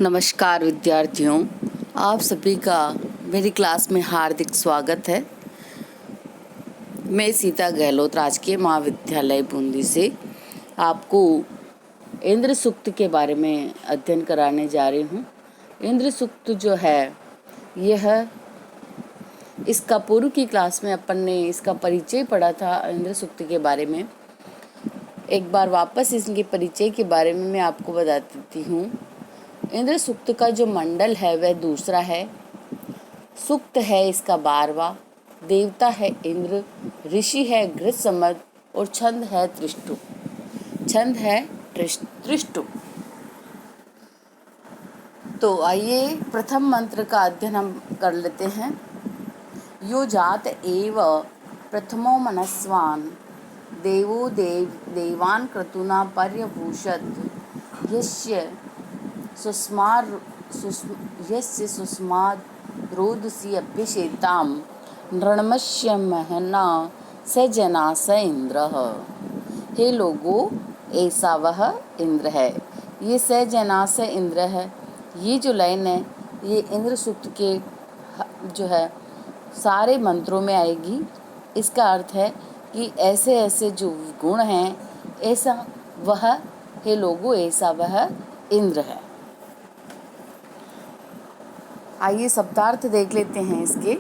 नमस्कार विद्यार्थियों, आप सभी का मेरी क्लास में हार्दिक स्वागत है। मैं सीता गहलोत राजकीय महाविद्यालय बूंदी से आपको इंद्र सूक्त के बारे में अध्ययन कराने जा रही हूँ। इंद्र सूक्त जो है यह इसका पूर्व की क्लास में अपन ने इसका परिचय पढ़ा था। इंद्र सूक्त के बारे में एक बार वापस इसके परिचय के बारे में मैं आपको बता देती हूँ। इंद्र सूक्त का जो मंडल है वह दूसरा है। सूक्त है इसका 12वां। देवता है इंद्र, ऋषि है घृतसमद और छंद है त्रिष्टु। त्रिष्टु। तो आइए प्रथम मंत्र का अध्ययन हम कर लेते हैं। यो जात एव प्रथमो मनस्वान् देवो देवान् क्रतुना पर्यभूषत् यस्य सुस्माद् रोदसी अभ्यसेतां नृणमस्य महना स जना स इंद्रः। हे लोगो, ऐसा वह इंद्र है। ये स जना स इंद्र है, ये जो लाइन है ये इंद्र सूक्त के जो है सारे मंत्रों में आएगी। इसका अर्थ है कि ऐसे ऐसे जो गुण हैं, ऐसा वह, हे लोगो ऐसा वह इंद्र है। आइए शब्दार्थ देख लेते हैं इसके।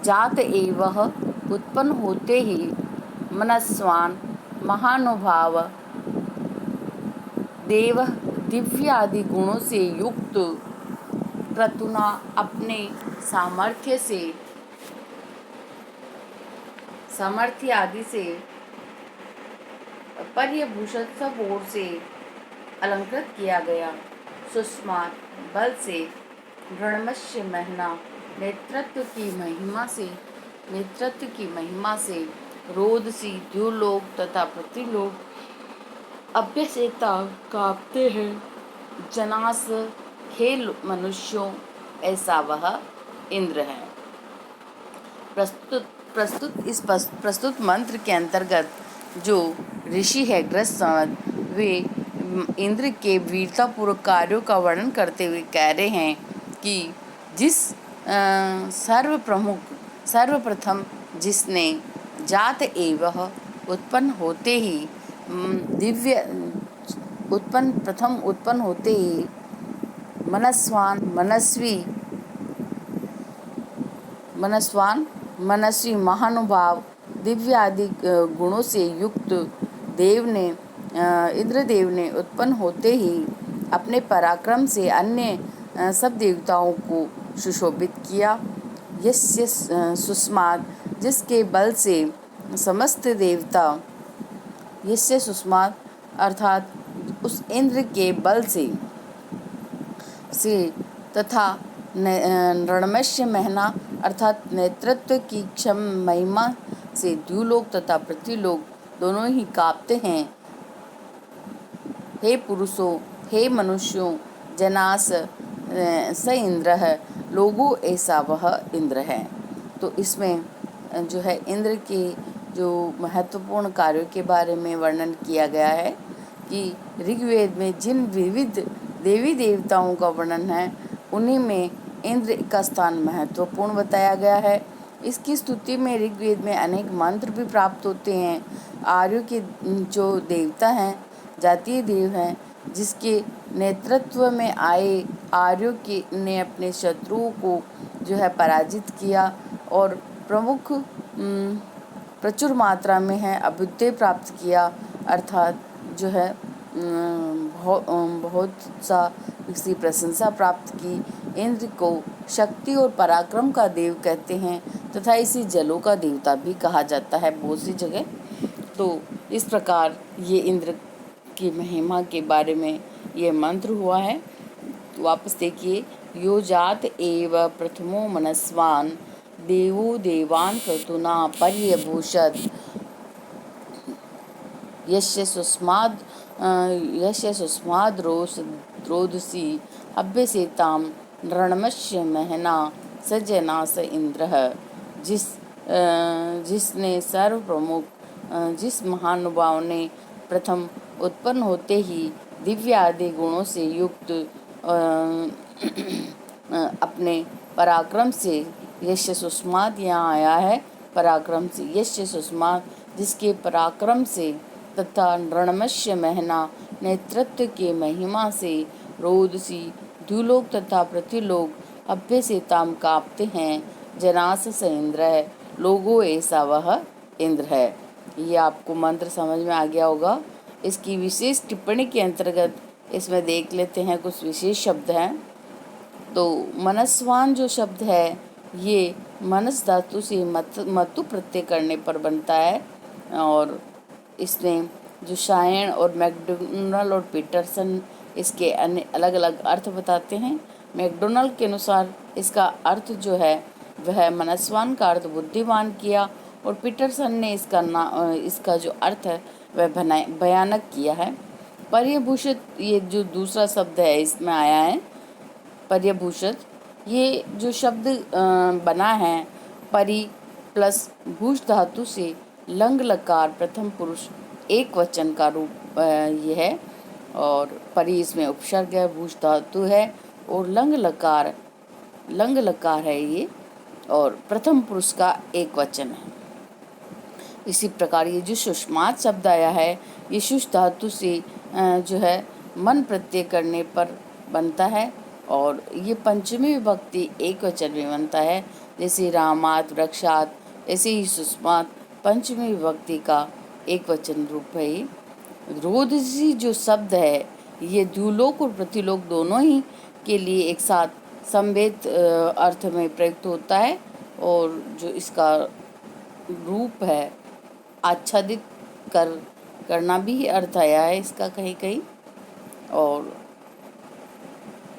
जात एवह उत्पन्न होते ही मनस्वान महानुभाव देव दिव्य आदि गुणों से युक्त क्रतुना अपने सामर्थ्य आदि से पर्यभूषित सब ओर से अलंकृत किया गया। सुस्मात बल से, रणमस्य महना नेतृत्व की महिमा से, रोदसी द्युलोक तथा पृथ्वीलोक अभ्यसेता कांपते हैं। जनास हे मनुष्यों, ऐसा वह इंद्र है। प्रस्तुत मंत्र के अंतर्गत जो ऋषि है घृतसमद, वे इंद्र के वीरतापूर्वक कार्यों का वर्णन करते हुए कह रहे हैं कि जिस सर्वप्रथम जिसने जात एवह उत्पन्न होते ही मनस्वी महानुभाव दिव्य आदि गुणों से युक्त इंद्रदेव ने उत्पन्न होते ही अपने पराक्रम से अन्य सब देवताओं को सुशोभित किया। यस्य सुस्माद, जिसके बल से समस्त देवता, यस्य सुस्माद अर्थात उस इंद्र के बल से तथा रणमस्य महना अर्थात नेतृत्व की क्षम महिमा से द्युलोक तथा पृथ्वीलोक दोनों ही कांपते हैं। हे पुरुषों, हे मनुष्यों, जनास स इंद्र है, लोगों ऐसा वह इंद्र है। तो इसमें जो है इंद्र के जो महत्वपूर्ण कार्यों के बारे में वर्णन किया गया है कि ऋग्वेद में जिन विविध देवी देवताओं का वर्णन है उन्हीं में इंद्र का स्थान महत्वपूर्ण बताया गया है। इसकी स्तुति में ऋग्वेद में अनेक मंत्र भी प्राप्त होते हैं। आर्यों के जो देवता हैं, जातीय देव हैं, जिसके नेतृत्व में आए आर्यों के ने अपने शत्रुओं को जो है पराजित किया और प्रचुर मात्रा में है अभ्युदय प्राप्त किया, अर्थात जो है बहुत सा इसकी प्रशंसा प्राप्त की। इंद्र को शक्ति और पराक्रम का देव कहते हैं तथा इसी जलों का देवता भी कहा जाता है बहुत सी जगह। तो इस प्रकार ये इंद्र की महिमा के बारे में ये मंत्र हुआ है। तो वापस देखिए, यो जात एव प्रथमो मनस्वान् देवो देवान् क्रतुना पर्यभूषत् यस्य सुस्माद् रोदसी अभ्यसेतां नृणमस्य महना स जना स इंद्रः। जिसने सर्वप्रमुख, जिस महानुभाव ने प्रथम उत्पन्न होते ही दिव्य आदि गुणों से युक्त अपने पराक्रम से यश सुषमाद यहाँ आया है, पराक्रम से यश सुषमाद, जिसके पराक्रम से तथा रणमस्य महना नेतृत्व के महिमा से रोदसी द्युलोक तथा पृथ्वीलोक अभ्य से ताम कांपते हैं। जनास स इंद्र है, लोगो ऐसा वह इंद्र है। ये आपको मंत्र समझ में आ गया होगा। इसकी विशेष टिप्पणी के अंतर्गत इसमें देख लेते हैं, कुछ विशेष शब्द हैं। तो मनस्वान जो शब्द है ये मनस धातु से मतु प्रत्यय करने पर बनता है, और इसमें जो शायन और मैकडोनल और पीटरसन इसके अन्य अलग अलग अर्थ बताते हैं। मैकडोनल के अनुसार इसका अर्थ जो है वह मनस्वान का अर्थ बुद्धिमान किया, और पीटरसन ने इसका जो अर्थ है वह भयानक किया है। पर्यभूषित, ये जो दूसरा शब्द है इसमें आया है पर्यभूषित, ये जो शब्द बना है परि प्लस भूष धातु से लंग लकार प्रथम पुरुष एक वचन का रूप ये है, और परि इसमें उपसर्ग है, भूष धातु है, और लंग लकार है ये, और प्रथम पुरुष का एक वचन है। इसी प्रकार ये जो सुषमाद शब्द आया है ये शुष धातु से जो है मन प्रत्यय करने पर बनता है, और ये पंचमी विभक्ति एक वचन में बनता है। जैसे रामात वृक्षात, ऐसे ही सुषमात पंचमी विभक्ति का एक वचन रूप है। ये रोदसी जो शब्द है ये द्युलोक और पृथ्वीलोक दोनों ही के लिए एक साथ संवेद अर्थ में प्रयुक्त होता है, और जो इसका रूप है आच्छादित करना भी अर्थ आया है इसका कहीं कहीं। और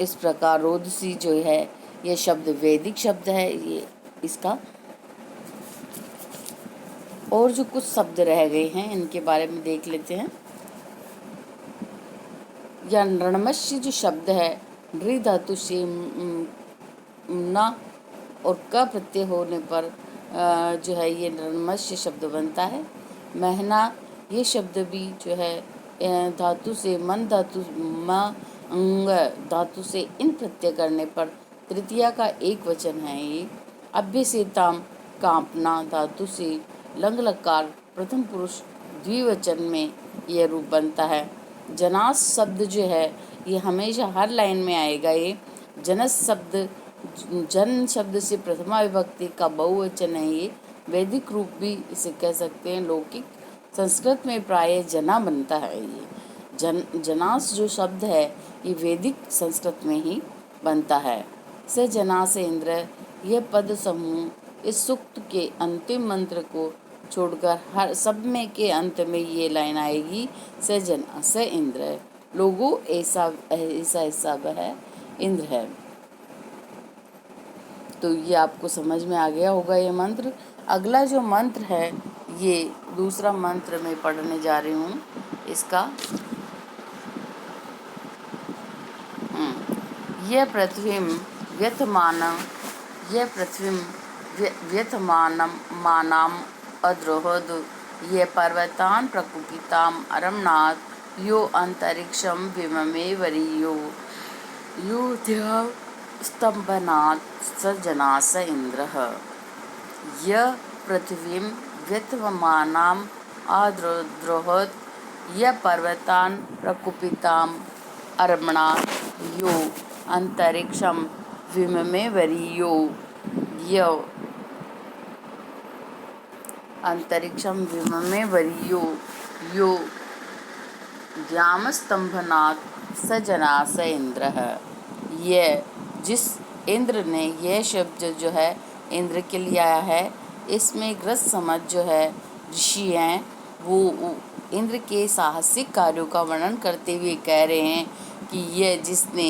इस प्रकार रोदसी जो है ये शब्द वैदिक शब्द है ये इसका। और जो कुछ शब्द रह गए हैं इनके बारे में देख लेते हैं। या रणमस्य जो शब्द है नृ धातु से न और क प्रत्यय होने पर जो है ये रणमस्य शब्द बनता है। महना ये शब्द भी जो है धातु से मन धातु म अंग धातु से इन प्रत्यय करने पर तृतीया का एक वचन है। ये अभ्य से ताम कांपना धातु से लंग लकार प्रथम पुरुष द्विवचन में यह रूप बनता है। जनास शब्द जो है ये हमेशा हर लाइन में आएगा। ये जनस शब्द जन शब्द से प्रथमा विभक्ति का बहुवचन है। ये वैदिक रूप भी इसे कह सकते हैं। लौकिक संस्कृत में प्राय जना बनता है। ये जनास जो शब्द है ये वैदिक संस्कृत में ही बनता है। स जनास इंद्र यह पद समूह इस सूक्त के अंतिम मंत्र को छोड़कर हर सब में के अंत में ये लाइन आएगी, स जना स इंद्र, लोगो ऐसा ऐसा वह इंद्र है। तो ये आपको समझ में आ गया होगा ये मंत्र। अगला जो मंत्र है ये दूसरा मंत्र में पढ़ने जा रही हूँ इसका। यह पृथ्वीं व्यथमानं मानाम अद्रोहद ये पर्वतान प्रकुपिताम अरमनाथ यो अंतरिक्षम विममे वरीयो यो स्तंभनाथ सजनास इंद्रः। यह पृथ्वीं व्यथमानाम अद्रोहद ये पर्वतान प्रकुपिताम अरमनाथ यो अंतरिक्षम विममे वरीयो यो अंतरिक्षम विममे वरीयो यो द्यामस्तंभनाथ सजनास इंद्रः। यह जिस इंद्र ने यह शब्द जो है इंद्र के लिए आया है, इसमें ग्रस्त समझ जो है ऋषि हैं वो इंद्र के साहसिक कार्यों का वर्णन करते हुए कह रहे हैं कि यह जिसने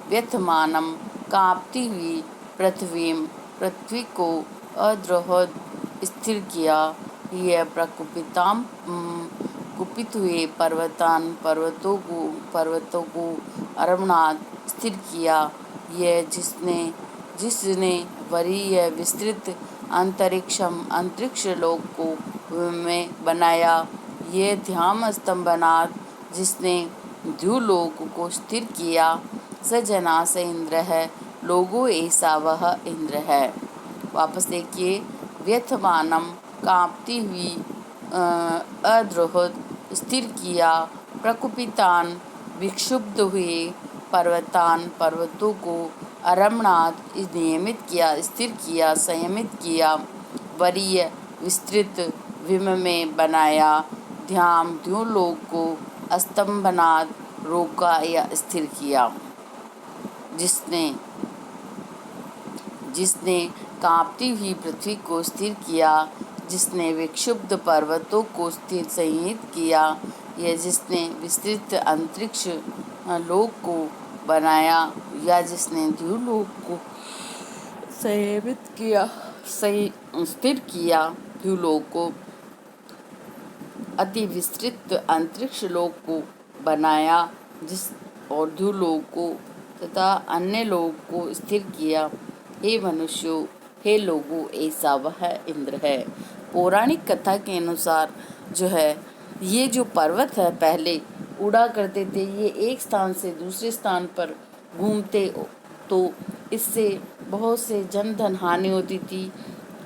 व्यथमानम कांपती हुई पृथ्वी को अद्रोहद स्थिर किया, यह प्रकुपिताम कुपित हुए पर्वतों को अरमनाथ स्थिर किया, यह जिसने वरीय विस्तृत अंतरिक्ष लोक को में बनाया, ये ध्याम स्तंभनाथ जिसने द्युलोक को स्थिर किया, स जना स इंद्र है, लोगो ऐसा वह इंद्र है। वापस देखिए, व्यथमानम कांपती हुई अद्रुहद स्थिर किया, प्रकुपितान विक्षुब्ध हुए पर्वतान पर्वतों को, अरमणात नियमित किया, स्थिर किया, संयमित किया, वरीय विस्तृत विम में बनाया, ध्याम द्युलोक को स्तंभनाद रोका या स्थिर किया। जिसने जिसने कांपती हुई पृथ्वी को स्थिर किया, जिसने विक्षुब्ध पर्वतों को स्थिर संयमित किया, या जिसने विस्तृत अंतरिक्ष लोक को बनाया, या जिसने द्युलोक को संयमित किया, सही स्थिर किया, द्युलोक को अति विस्तृत अंतरिक्ष लोक को बनाया, जिस और द्युलोक को तथा अन्य लोक को स्थिर किया। हे मनुष्यों, हे लोगों, ऐसा वह इंद्र है। पौराणिक कथा के अनुसार जो है, ये जो पर्वत है पहले उड़ा करते थे, ये एक स्थान से दूसरे स्थान पर घूमते, तो इससे बहुत से जन धन हानि होती थी।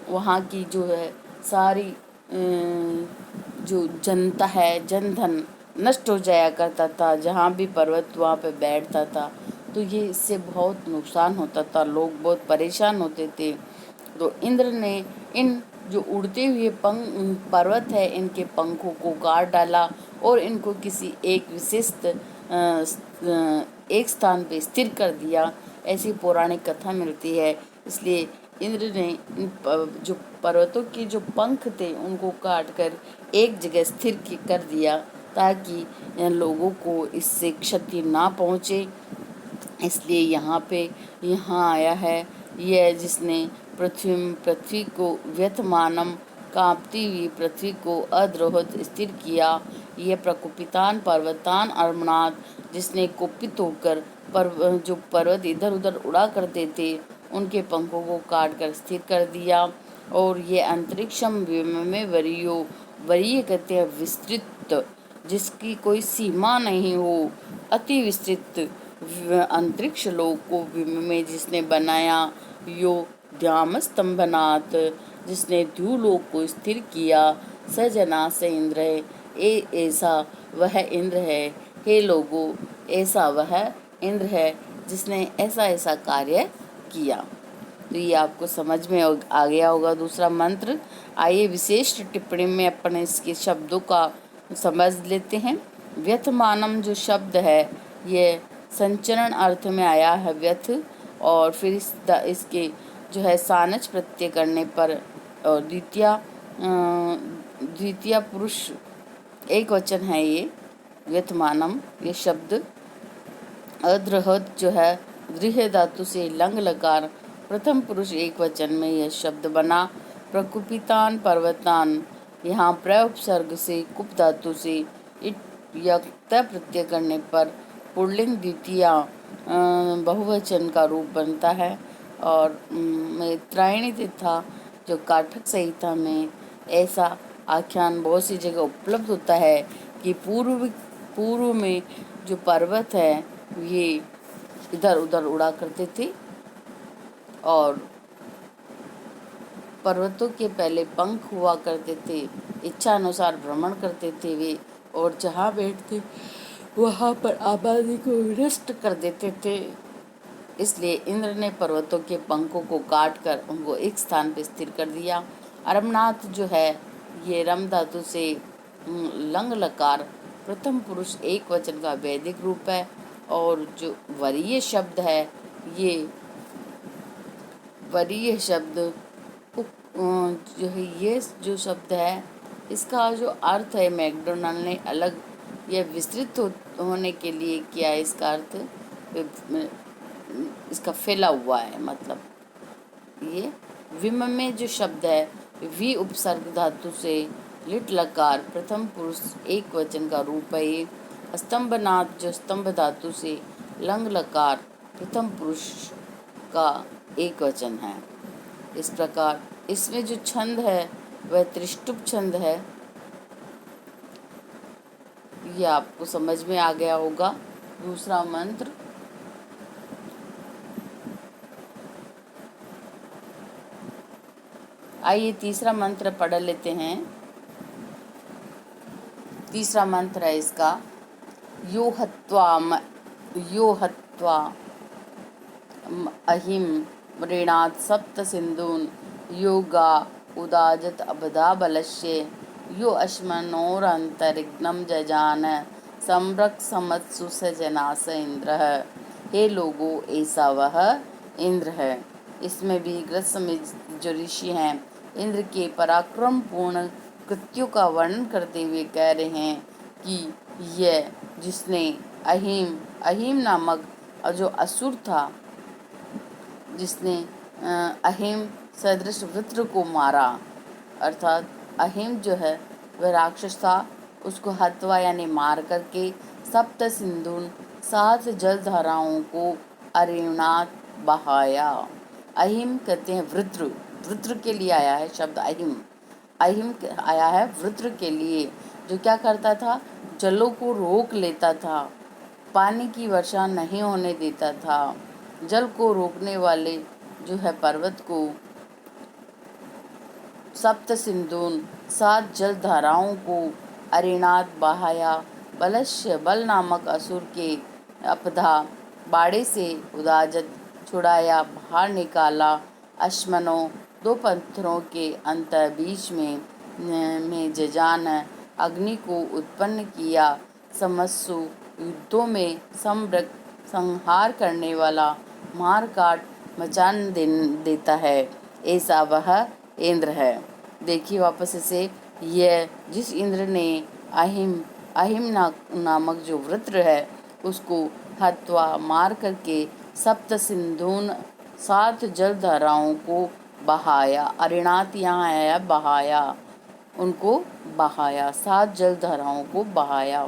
वहाँ की जो है सारी जो जनता है, जन धन नष्ट हो जाया करता था। जहाँ भी पर्वत वहाँ पे बैठता था, तो ये इससे बहुत नुकसान होता था, लोग बहुत परेशान होते थे। तो इंद्र ने इन जो उड़ते हुए पर्वत है, इनके पंखों को काट डाला और इनको किसी एक विशिष्ट एक स्थान पे स्थिर कर दिया, ऐसी पौराणिक कथा मिलती है। इसलिए इंद्र ने जो पर्वतों के जो पंख थे उनको काट कर एक जगह स्थिर कर दिया, ताकि लोगों को इससे क्षति ना पहुँचे। इसलिए यहाँ आया है, यह जिसने पृथ्वी को व्यथमानम कांपती हुई पृथ्वी को अद्रोहद स्थिर किया, यह प्रकुपितान पर्वतान अर्मनाद, जिसने कुपित होकर जो पर्वत इधर उधर उड़ा करते थे उनके पंखों को काट कर स्थिर कर दिया। और ये अंतरिक्षम में वरीय कहते हैं विस्तृत, जिसकी कोई सीमा नहीं हो, अति विस्तृत अंतरिक्ष लोक को में जिसने बनाया, यो ध्याम स्तंभनाथ, जिसने द्युलोक को स्थिर किया, सजना से इंद्र है, ऐसा वह इंद्र है। हे लोगों, ऐसा वह इंद्र है जिसने ऐसा ऐसा कार्य किया। तो ये आपको समझ में आ गया होगा दूसरा मंत्र। आइए विशेष टिप्पणी में अपने इसके शब्दों का समझ लेते हैं। व्यथमानम जो शब्द है, ये संचरण अर्थ में आया है, व्यथ, और फिर इसके जो है सानच प्रत्यय करने पर और द्वितीय पुरुष एक वचन है ये व्यथमानम। ये शब्द अद्रहद जो है गृह धातु से लंग लकार प्रथम पुरुष एक वचन में यह शब्द बना। प्रकुपितान पर्वतान, यहाँ प्रउपसर्ग से कुप धातु से इट या प्रत्यय करने पर पुल्लिंग द्वितीय बहुवचन का रूप बनता है। और मैत्रायणी तिथा जो काठक संहिता में ऐसा आख्यान बहुत सी जगह उपलब्ध होता है कि पूर्व में जो पर्वत है ये इधर उधर उड़ा करते थे और पर्वतों के पहले पंख हुआ करते थे, इच्छा अनुसार भ्रमण करते थे वे, और जहाँ बैठते वहाँ पर आबादी को नष्ट कर देते थे। इसलिए इंद्र ने पर्वतों के पंखों को काट कर उनको एक स्थान पर स्थिर कर दिया। अरमनाथ जो है ये रम धातु से लंग लकार प्रथम पुरुष एक वचन का वैदिक रूप है। और जो वरीय शब्द है, ये वरीय शब्द जो है, ये जो शब्द है इसका जो अर्थ है मैकडोनल्ड ने अलग यह विस्तृत होने के लिए किया है। इसका अर्थ इसका फैला हुआ है, मतलब ये विम में जो शब्द है वी उपसर्ग धातु से लिट लकार प्रथम पुरुष एक वचन का रूप है। ये स्तंभनाथ जो स्तंभ धातु से लंग लकार प्रथम पुरुष का एक वचन है। इस प्रकार इसमें जो छंद है वह त्रिष्टुप छंद है। ये आपको समझ में आ गया होगा। दूसरा मंत्र, आइए तीसरा मंत्र पढ़ लेते हैं। तीसरा मंत्र है इसका, यो हत्वा अहिम मृणात् सप्त सिंधून योगा उदाजत अबधा बलस्य यो अश्मनोरंतरिग्नम जजान सम्रक समत्सु स जनास इंद्र। हे लोगो, ऐसा वह इंद्र है। इसमें भी ग्रस्त जो ऋषि हैं इंद्र के पराक्रम पूर्ण कृत्यों का वर्णन करते हुए कह रहे हैं कि यह जिसने अहिम नामक जो असुर था, जिसने अहिम सदृश वृत्र को मारा, अर्थात अहिम जो है वह राक्षस था, उसको हत्वा यानी मार करके सप्त सिंधुन 7 जल धाराओं को अरिणात बहाया। अहिम कहते हैं वृत्र, वृत्र के लिए आया है शब्द अहिम। अहिम आया है वृत्र के लिए, जो क्या करता था, जलों को रोक लेता था, पानी की वर्षा नहीं होने देता था, जल को रोकने वाले जो है पर्वत को सप्त सिंधुन 7 जल धाराओं को अरिणात बहाया। बलस्य बल नामक असुर के अपधा बाड़े से उदाजत छुड़ाया, बाहर निकाला। अश्मनो 2 पत्थरों के अंत बीच में जजान अग्नि को उत्पन्न किया। समस्सु युद्धों में समृक संहार करने वाला, मार काट मचान देता है, ऐसा वह इंद्र है। देखिए वापस इसे, यह जिस इंद्र ने अहिम नामक जो वृत्र है उसको हत्वा मार करके सप्त सिंधुन 7 जल धाराओं को बहाया। अरिणात यहाँ आया बहाया, उनको बहाया, 7 जल धाराओं को बहाया।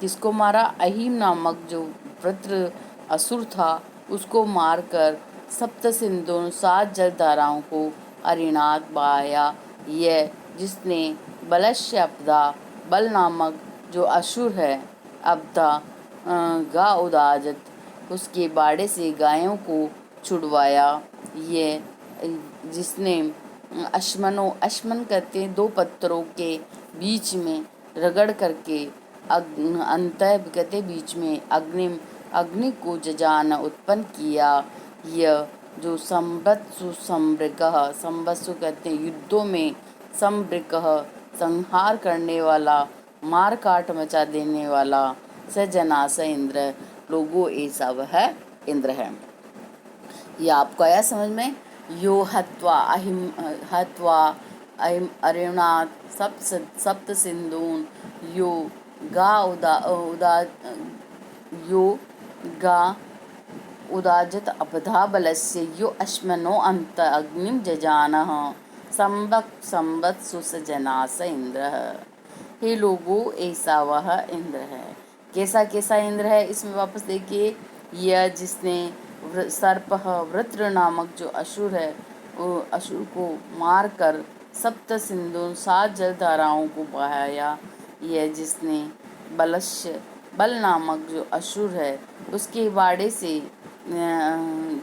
किसको मारा? अहिम नामक जो वृत्र असुर था उसको मारकर सप्त सिंधुन 7 जल धाराओं को अरिणात बहाया। यह जिसने बलस्य अपदा बल नामक जो असुर है, अपदा गा उदाजत उसके बाड़े से गायों को छुड़वाया। ये जिसने अश्मन कहते हैं 2 पत्थरों के बीच में रगड़ करके अंत कहते बीच में अग्नि को जजान उत्पन्न किया। यह जो संबत्सु कहते हैं युद्धों में, समृक संहार करने वाला, मार काट मचा देने वाला, सजनास इंद्र, लोगों ऐसा वह इंद्र है। यह आपको आया समझ में? यो हत्वा अहिम अरिणात सप्त सिंधून यो गा उदाजत अपधा बलस्य यो अश्मनो अंत अग्निम जजानः संबत्सु स जनास इंद्र। हे लोगो, ऐसा वह इंद्र है। कैसा इंद्र है? इसमें वापस देखिए, यह जिसने सर्प वृत्र नामक जो असुर है, वो असुर को मार कर सप्त सिंधु 7 जल धाराओं को बहाया। यह जिसने बल नामक जो असुर है उसके बाड़े से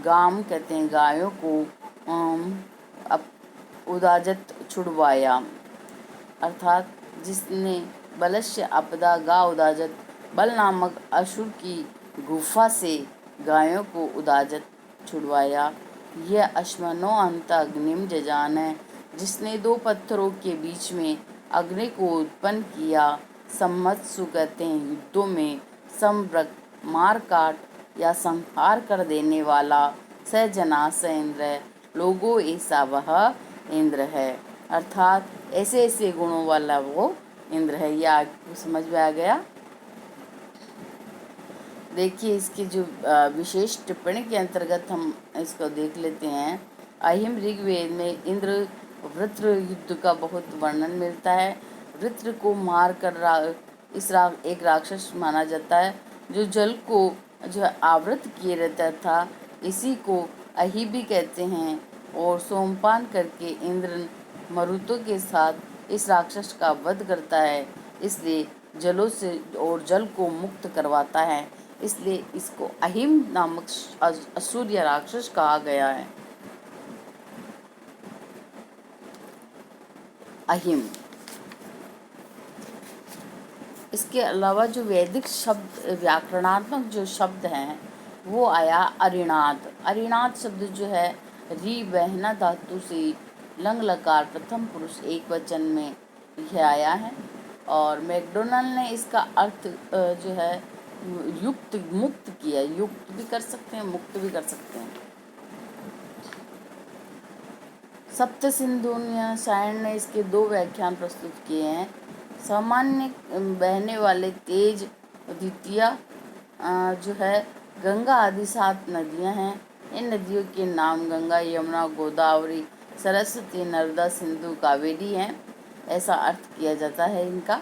गाम कहते हैं गायों को उदाजत छुड़वाया, अर्थात जिसने बलस्य अपदा गा उदाजत बल नामक असुर की गुफा से गायों को उदाजत छुड़वाया। यह अश्मनो अंत अग्निम जजान है, जिसने 2 पत्थरों के बीच में अग्नि को उत्पन्न किया। सम्मत्सु कहते हैं युद्धों में, समृक मार काट या संहार कर देने वाला, सजनास इंद्र, लोगों ऐसा वह इंद्र है। अर्थात ऐसे ऐसे गुणों वाला वो इंद्र है। यह आपको समझ में आ गया? देखिए इसकी जो विशेष टिप्पणी के अंतर्गत हम इसको देख लेते हैं। अहिम ऋग्वेद में इंद्र वृत्र युद्ध का बहुत वर्णन मिलता है। वृत्र को मार कर एक राक्षस माना जाता है जो जल को जो आवृत किए रहता था, इसी को अहि भी कहते हैं। और सोमपान करके इंद्र मरुतों के साथ इस राक्षस का वध करता है, इसलिए जलों से और जल को मुक्त करवाता है, इसलिए इसको अहिम नामक असुर या राक्षस कहा गया है। अहिम। इसके अलावा जो वैदिक शब्द व्याकरणात्मक जो शब्द हैं वो आया अरिणात। अरिणात शब्द जो है री बहना धातु से लंग लकार प्रथम पुरुष एक वचन में यह आया है। और मैकडोनल्ड ने इसका अर्थ जो है युक्त मुक्त किया। युक्त भी कर सकते हैं, मुक्त भी कर सकते हैं। सप्त सिंधुनिया सायण ने इसके 2 व्याख्यान प्रस्तुत किए हैं। सामान्य बहने वाले तेज द्वितीय जो है गंगा आदि 7 नदियां हैं। इन नदियों के नाम गंगा, यमुना, गोदावरी, सरस्वती, नर्मदा, सिंधु, कावेरी हैं। ऐसा अर्थ किया जाता है इनका।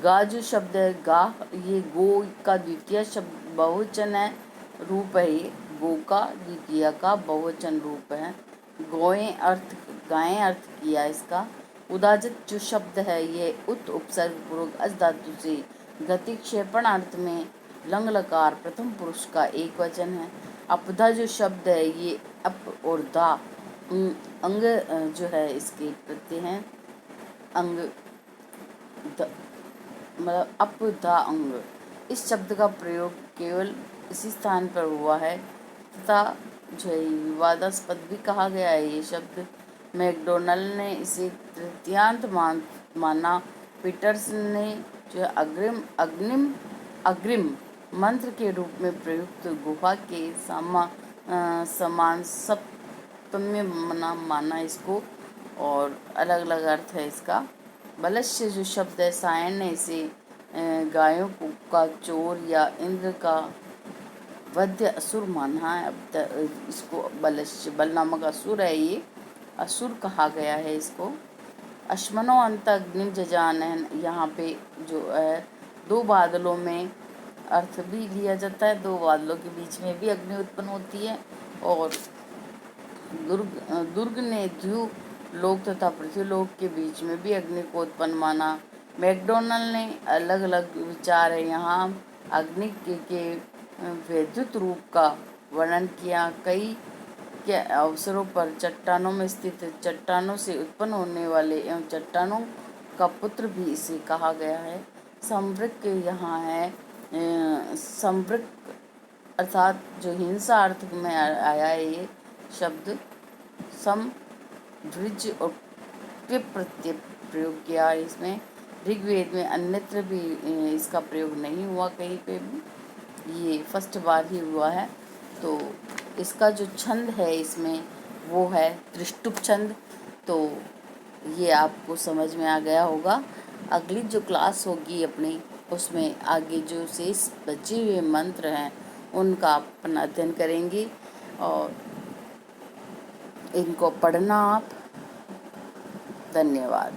गा जो शब्द है गा, ये गो का द्वितीय शब्द बहुवचन है, रूप है ये। गो का द्वितीय का बहुवचन रूप है। गोएं अर्थ गायें अर्थ किया इसका। उदाजित जो शब्द है ये उत उपसर्ग पूर्वक अज धातु से गति क्षेपण अर्थ में लंग लकार प्रथम पुरुष का एक वचन है। अपधा जो शब्द है ये अप और धा अंग जो है इसके प्रत्यय हैं। अंग मतलब अप धा अंग। इस शब्द का प्रयोग केवल इसी स्थान पर हुआ है तथा जो है विवादास्पद भी कहा गया है ये शब्द। मैकडोनल्ड ने इसे तृतीयांत माना। पीटर्सन ने जो है अग्रिम मंत्र के रूप में प्रयुक्त गुहा के समान सप्तम्य माना इसको। और अलग अलग अर्थ है इसका। बलश्य जो शब्द है सायण ने इसे गायों का चोर या इंद्र का वध्य असुर माना है। अब इसको बलश्य बल नामक असुर है, ये असुर कहा गया है इसको। अश्मनो अंत अग्नि जजान है, यहाँ पे जो है 2 बादलों में अर्थ भी लिया जाता है। 2 बादलों के बीच में भी अग्नि उत्पन्न होती है। और दुर्ग ने द्यू लोक तथा पृथ्वीलोक के बीच में भी अग्नि को उत्पन्न माना। मैकडोनल्ड ने अलग अलग विचार है यहाँ अग्नि के वैद्युत रूप का वर्णन किया। कई के अवसरों पर चट्टानों में स्थित चट्टानों से उत्पन्न होने वाले एवं चट्टानों का पुत्र भी इसे कहा गया है। संवृक यहाँ है संवृक अर्थात जो हिंसा अर्थ में आया है ये शब्द। सम ध्विज और क्विप प्रत्यय प्रयोग किया है इसमें। ऋग्वेद में अन्यत्र भी इसका प्रयोग नहीं हुआ कहीं पे भी, ये फर्स्ट बार ही हुआ है। तो इसका जो छंद है इसमें वो है त्रिष्टुप छंद। तो ये आपको समझ में आ गया होगा। अगली जो क्लास होगी अपनी उसमें आगे जो शेष बचे हुए मंत्र हैं उनका अपन अध्ययन करेंगे और इनको पढ़ना आप। धन्यवाद।